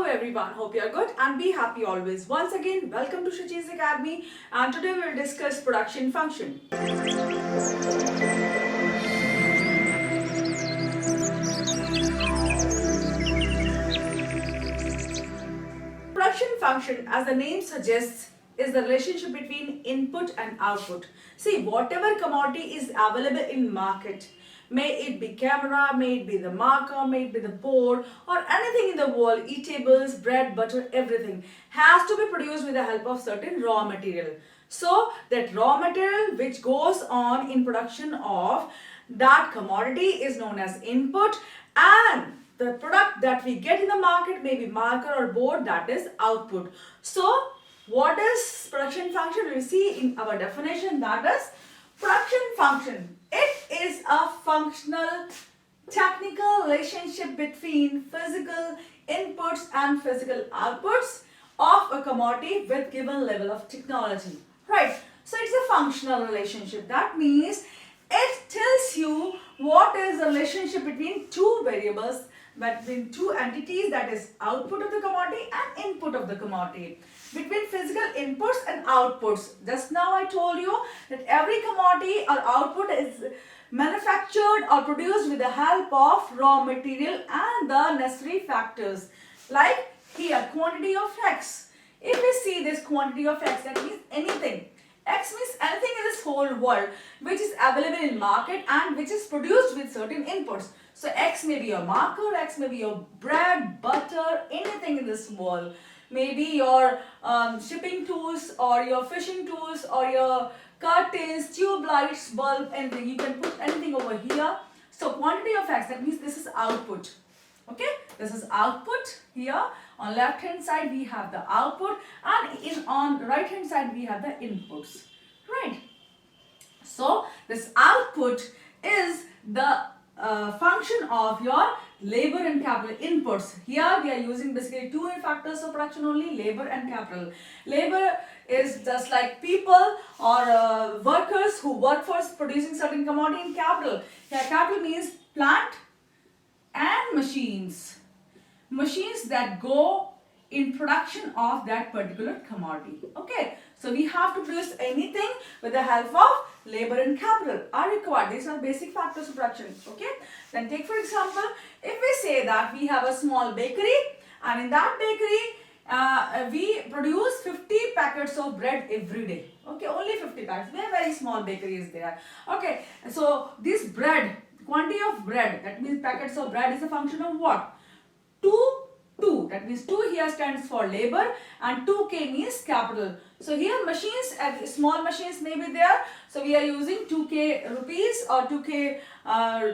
everyone, hope you are good and be happy always. Once again, welcome to Shachi's Academy, and today we will discuss production function. Production function, as the name suggests, is the relationship between input and output. See, whatever commodity is available in market, may it be camera, may it be the marker, may it be the board, or anything in the world, eatables, bread, butter, everything has to be produced with the help of certain raw material. So that raw material which goes on in production of that commodity is known as input, and the product that we get in the market, maybe marker or board, that is output. So what is production function? We will see in our definition, that is production function. It is a functional technical relationship between physical inputs and physical outputs of a commodity with given level of technology. Right. So it's a functional relationship. That means it tells you what is the relationship between two variables, between two entities, that is output of the commodity and input of the commodity, between physical inputs and outputs. Just now I told you that every commodity or output is manufactured or produced with the help of raw material and the necessary factors. Like here, quantity of X. If we see this quantity of X, that means anything. X means anything in this whole world which is available in market and which is produced with certain inputs. So X may be your marker, X may be your bread, butter, anything in this world. Maybe your shipping tools or your fishing tools or your curtains, tube lights, bulb, anything. You can put anything over here. So quantity of X, that means this is output. Okay, this is output. Here on left hand side we have the output, and on right hand side we have the inputs. Right. So this output is the function of your labor and capital inputs. Here we are using basically two factors of production only, labor and capital. Labor is just like people or workers who work for producing certain commodity. In capital, here capital means plant and machines that go in production of that particular commodity. Okay, so we have to produce anything with the help of labor and capital are required. These are basic factors of production. Okay, then take for example, if we say that we have a small bakery, and in that bakery we produce 50 packets of bread every day. Okay, only 50 packets. Very small bakery is there. Okay, so this bread, quantity of bread, that means packets of bread, is a function of what? 2. That means 2 here stands for labor and 2K means capital. So here machines, small machines may be there. So we are using 2K rupees or 2K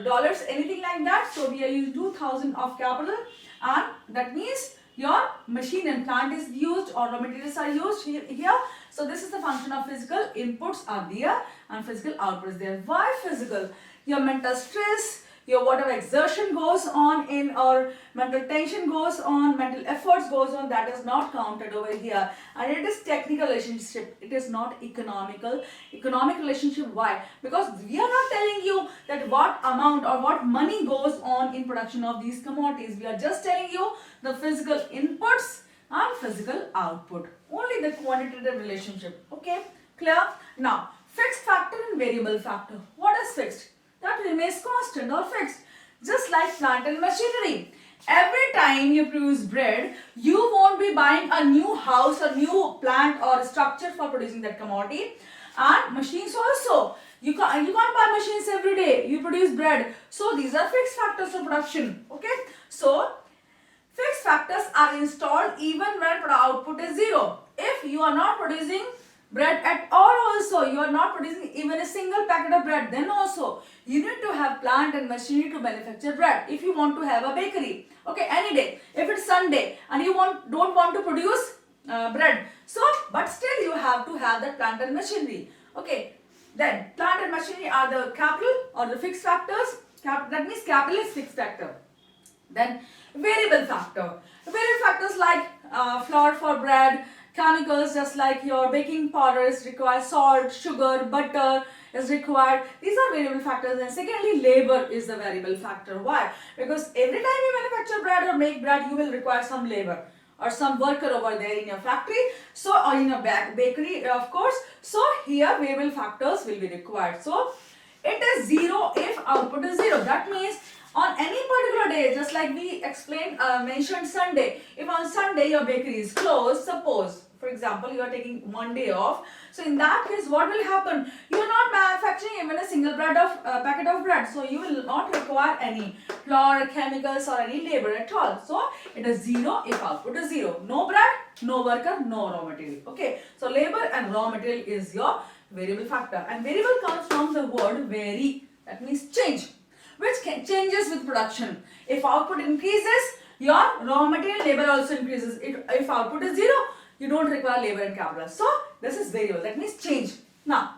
dollars, anything like that. So we are using 2000 of capital, and that means your machine and plant is used or raw materials are used here. So this is the function of physical inputs are there and physical outputs there. Why physical? Your mental stress, your whatever exertion goes on in, or mental tension goes on, mental efforts goes on, that is not counted over here. And it is technical relationship, it is not economical relationship. Why? Because we are not telling you that what amount or what money goes on in production of these commodities. We are just telling you the physical inputs and physical output, only the quantitative relationship. Okay, clear? Now fixed factor and variable factor. What is fixed? That remains constant or fixed, just like plant and machinery. Every time you produce bread, you won't be buying a new house, a new plant or structure for producing that commodity. And machines also, you can't buy machines every day. You produce bread. So these are fixed factors of production. Okay, so fixed factors are installed even when output is 0. If you are not producing bread at all, also you are not producing even a single packet of bread, then also you need to have plant and machinery to manufacture bread. If you want to have a bakery, okay, any day, if it's Sunday and you don't want to produce bread, so but still you have to have that plant and machinery. Okay, then plant and machinery are the capital or the fixed factors. That means capital is fixed factor. Then variable factor. Variable factors like flour for bread, chemicals just like your baking powders require salt, sugar, butter is required. These are variable factors. And secondly, labor is the variable factor. Why? Because every time you manufacture bread or make bread, you will require some labor. or some worker over there in your factory, so or in your bakery of course. So here variable factors will be required. So it is 0 if output is 0. That means on any particular day, just like we explained, mentioned Sunday, if on Sunday your bakery is closed, suppose for example you are taking one day off, so in that case what will happen? You are not manufacturing even a single packet of bread, so you will not require any flour, chemicals or any labor at all. So it is 0 if output is 0. No bread, no worker, no raw material. Okay, so labor and raw material is your variable factor, and variable comes from the word vary, that means change, which changes with production. If output increases, your raw material labor also increases. If output is 0, you don't require labor and capital. So this is variable, that means change. Now,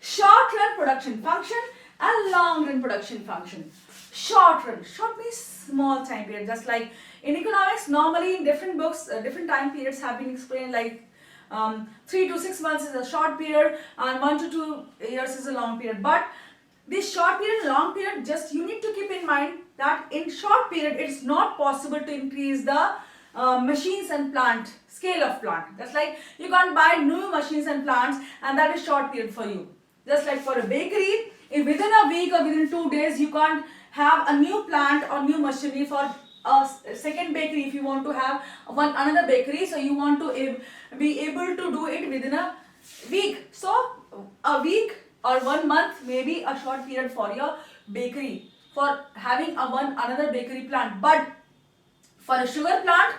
short run production function and long run production function. Short run, short means small time period, just like in economics normally in different books different time periods have been explained, like 3 to 6 months is a short period and 1 to 2 years is a long period. But this short period, long period, just you need to keep in mind that in short period it's not possible to increase the machines and plant, scale of plant. Just like you can't buy new machines and plants, and that is short period for you. Just like for a bakery, if within a week or within 2 days you can't have a new plant or new machinery for a second bakery. If you want to have another bakery, so you want to be able to do it within a week. So a week or 1 month may be a short period for your bakery for having another bakery plant. But for a sugar plant,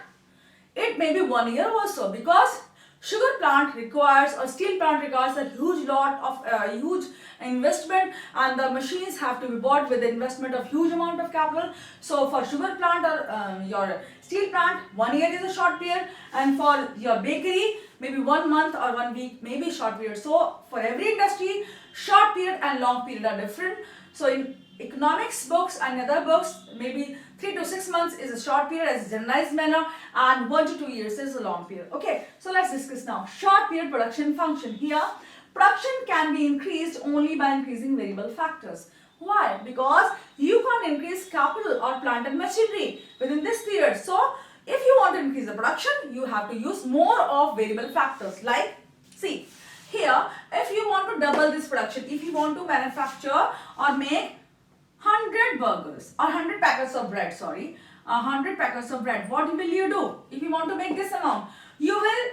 it may be 1 year also, because sugar plant requires or steel plant requires a huge lot of huge investment, and the machines have to be bought with the investment of huge amount of capital. So for sugar plant or your steel plant, 1 year is a short period, and for your bakery maybe 1 month or 1 week may be short period. So for every industry, short period and long period are different. So in economics books and other books, maybe 3 to 6 months is a short period as a generalized manner, and 1 to 2 years is a long period. Okay, so let's discuss now short period production function. Here, production can be increased only by increasing variable factors. Why? Because you can't increase capital or plant and machinery within this period. So if you want to increase the production, you have to use more of variable factors. Like, see, here, if you want to double this production, if you want to manufacture or make 100 burgers or 100 packets of bread, 100 packets of bread, what will you do? If you want to make this amount, you will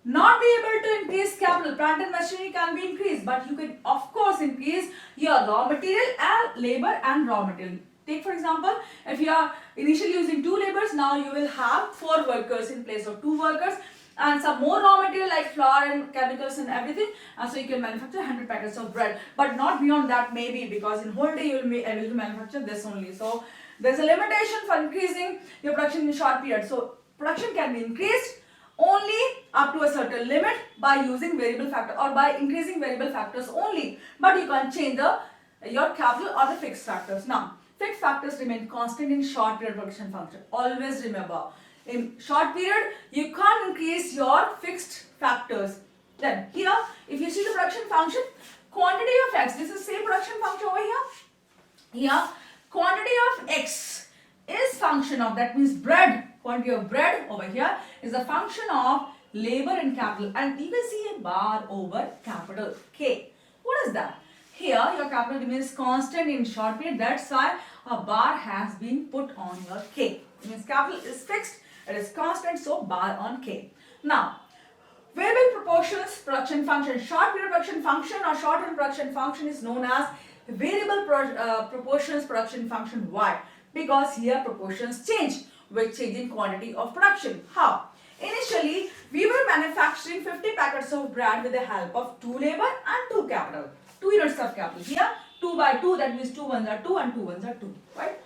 not be able to increase capital. Plant and machinery can be increased, but you can of course increase your raw material and labor and raw material. Take for example, if you are initially using 2 laborers, now you will have 4 workers in place of 2 workers, and some more raw material like flour and chemicals and everything, and so you can manufacture 100 packets of bread, but not beyond that maybe, because in whole day you will be able to manufacture this only. So there's a limitation for increasing your production in short period. So production can be increased only up to a certain limit by using variable factor or by increasing variable factors only, but you can't change your capital or the fixed factors. Now fixed factors remain constant in short period production function. Always remember, in short period, you can't increase your fixed factors. Then here, if you see the production function, quantity of x, this is same production function over here. Here, quantity of x is function of, that means bread, quantity of bread over here is a function of labor and capital, and you can see a bar over capital K. What is that? Here, your capital remains constant in short period, that's why a bar has been put on your K. It means capital is fixed, it is constant, so bar on K. Now, variable proportions production function, short period production function or short run production function is known as variable proportions production function. Why? Because here proportions change with changing quantity of production. How? Initially, we were manufacturing 50 packets of bread with the help of 2 labor and 2 capital, 2 units of capital. Here, 2 by 2, that means 2 ones are 2 and 2 ones are 2, right?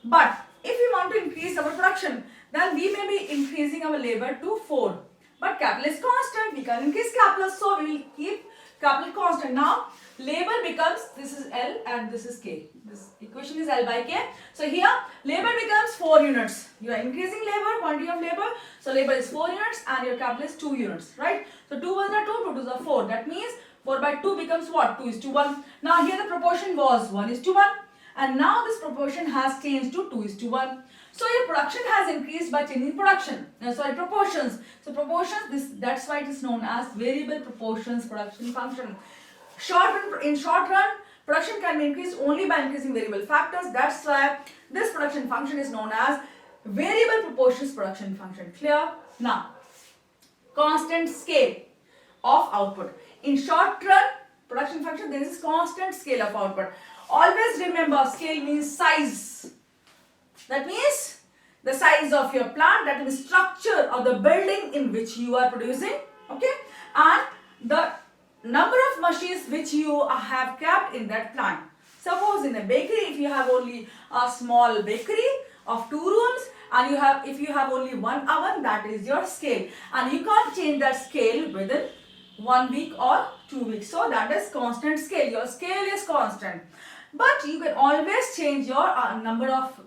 But if we want to increase our production, then we may be increasing our labor to 4. But capital is constant, we can increase capital, so we will keep capital constant. Now, labor becomes, this is L and this is K. This equation is L by K. So here, labor becomes 4 units. You are increasing labor, quantity of labor. So labor is 4 units and your capital is 2 units, right? So 2 ones are 2, 2 twos are 4. That means 4 by 2 becomes what? 2 is to 1. Now here the proportion was 1 is to 1. And now this proportion has changed to 2 is to 1. So your production has increased by changing proportions. So proportions, that's why it is known as variable proportions production function. In short run, production can be increased only by increasing variable factors. That's why this production function is known as variable proportions production function. Clear? Now, constant scale of output. In short run production function, there is constant scale of output. Always remember, scale means size. That means the size of your plant, that means structure or the building in which you are producing, okay, and the number of machines which you have kept in that plant. Suppose in a bakery, if you have only a small bakery of 2 rooms and if you have only 1 oven, that is your scale, and you can't change that scale within 1 week or 2 weeks. So that is constant scale. Your scale is constant, but you can always change your number of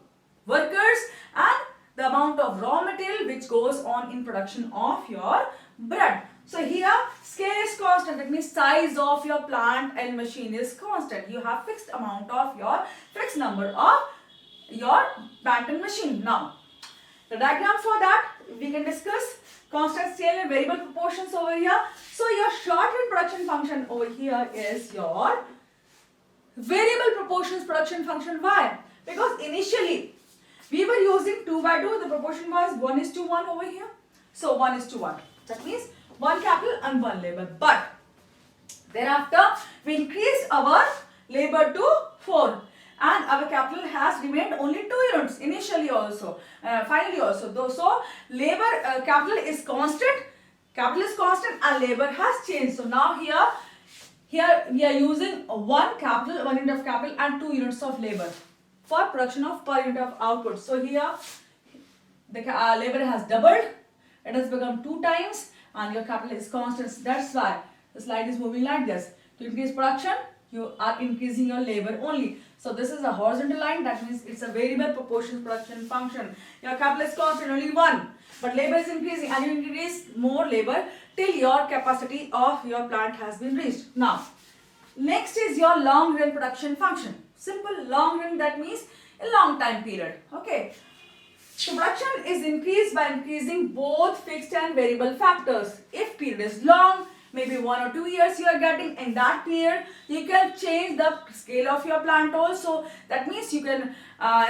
workers and the amount of raw material which goes on in production of your bread. So here scale is constant, that means size of your plant and machine is constant. You have fixed number of your plant and machine. Now the diagram for that we can discuss constant scale and variable proportions over here. So your short run production function over here is your variable proportions production function. Why? Because initially we were using 2 by 2, the proportion was 1:1 over here. So 1:1. That means 1 capital and 1 labor. But thereafter we increased our labor to 4 and our capital has remained only 2 units initially also, finally also. So labor capital is constant and labor has changed. So now here we are using 1 unit of capital and 2 units of labor for production of per unit of output. So here the labor has doubled, it has become 2 times, and your capital is constant. That's why the slide is moving like this. To increase production, you are increasing your labor only. So this is a horizontal line, that means it's a variable proportion production function. Your capital is constant, only 1, but labor is increasing, and you increase more labor till your capacity of your plant has been reached. Now, next is your long run production function. Simple, long run, that means a long time period. Okay. So production is increased by increasing both fixed and variable factors. If period is long, maybe 1 or 2 years you are getting, in that period you can change the scale of your plant also. That means you can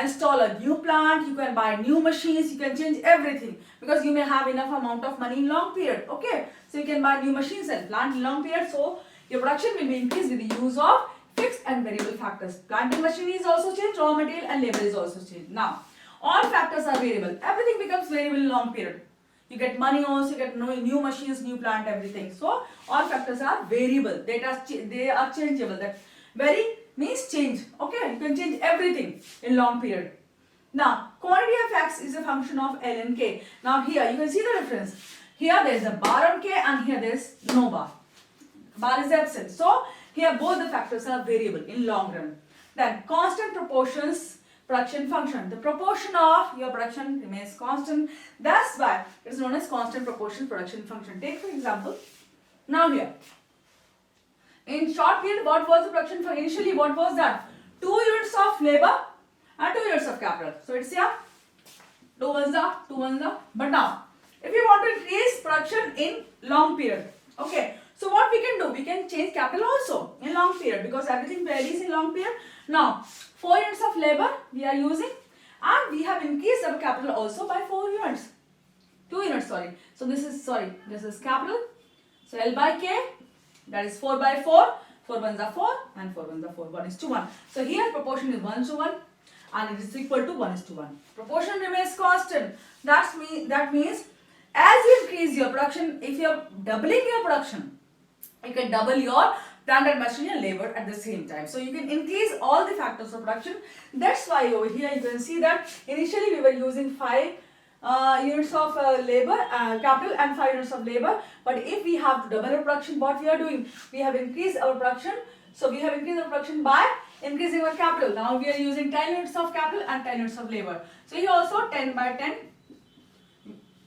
install a new plant, you can buy new machines, you can change everything, because you may have enough amount of money in long period. Okay, so you can buy new machines and plant in long period. So your production will be increased with the use of fixed and variable factors. Plant and machinery is also changed, raw material and labor is also changed. Now all factors are variable. Everything becomes variable in long period. You get money also, you get new machines, new plant, everything. So all factors are variable. They are changeable. That vary means change. Okay, you can change everything in long period. Now quantity of X is a function of L and K. Now here you can see the difference. Here there is a bar on K and here there is no bar. Bar is absent. So here both the factors are variable in long run. Then constant proportions production function. The proportion of your production remains constant. That's why it is known as constant proportion production function. Take for example, now here, in short period, what was the production function? Initially, what was that? 2 units of labor and 2 units of capital. So it's here, 2 ones are, 2 ones are. But now, if you want to increase production in long period, okay, so what we can do? We can change capital also in long period, because everything varies in long period. Now, 4 units of labor we are using, and we have increased our capital also by 4 units. 2 units, sorry. So this is capital. So L by K, that is 4 by 4. 4 ones are 4 and 4 ones are 4. 1:1. So here proportion is 1:1 and it is equal to 1:1. Proportion remains constant. That means as you increase your production, if you are doubling your production, you can double your plant and machinery and labor at the same time. So you can increase all the factors of production. That's why over here you can see that initially we were using 5 units of labor, capital and 5 units of labor. But if we have to double our production, what we are doing? We have increased our production. So we have increased our production by increasing our capital. Now we are using 10 units of capital and 10 units of labor. So here also 10 by 10.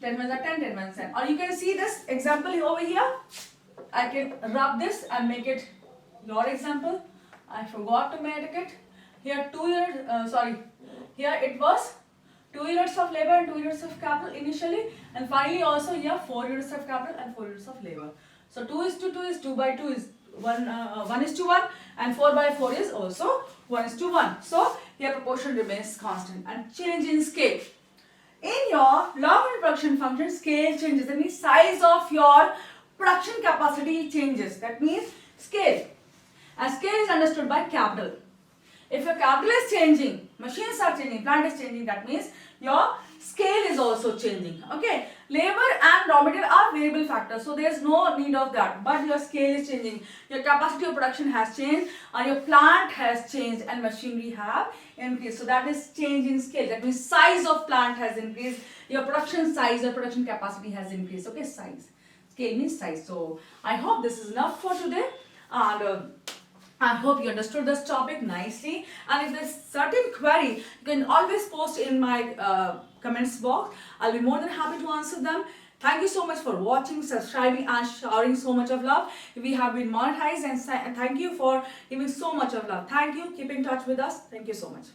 10 ones are 10, 10 ones are 10. Or you can see this example over here. I can rub this and make it your example. I forgot to make it. Here 2 units, here it was 2 units of labor and 2 units of capital initially, and finally also you have 4 units of capital and 4 units of labor. So 2 is to 2 is 2 by 2 is 1 is to 1, and 4 by 4 is also 1 is to 1. So here proportion remains constant. And change in scale. In your long run production function, scale changes. That means size of your production capacity changes. That means scale. And scale is understood by capital. If your capital is changing, machines are changing, plant is changing, that means your scale is also changing. Okay. Labor and raw material are variable factors, so there is no need of that. But your scale is changing. Your capacity of production has changed, and your plant has changed, and machinery have increased. So that is change in scale. That means size of plant has increased. Your production size or production capacity has increased. Okay, size. Scale means size. So I hope this is enough for today, and I hope you understood this topic nicely. And if there's certain query, you can always post in my comments box. I'll be more than happy to answer them. Thank you so much for watching, subscribing, and showering so much of love. We have been monetized, and thank you for giving so much of love. Thank you. Keep in touch with us. Thank you so much.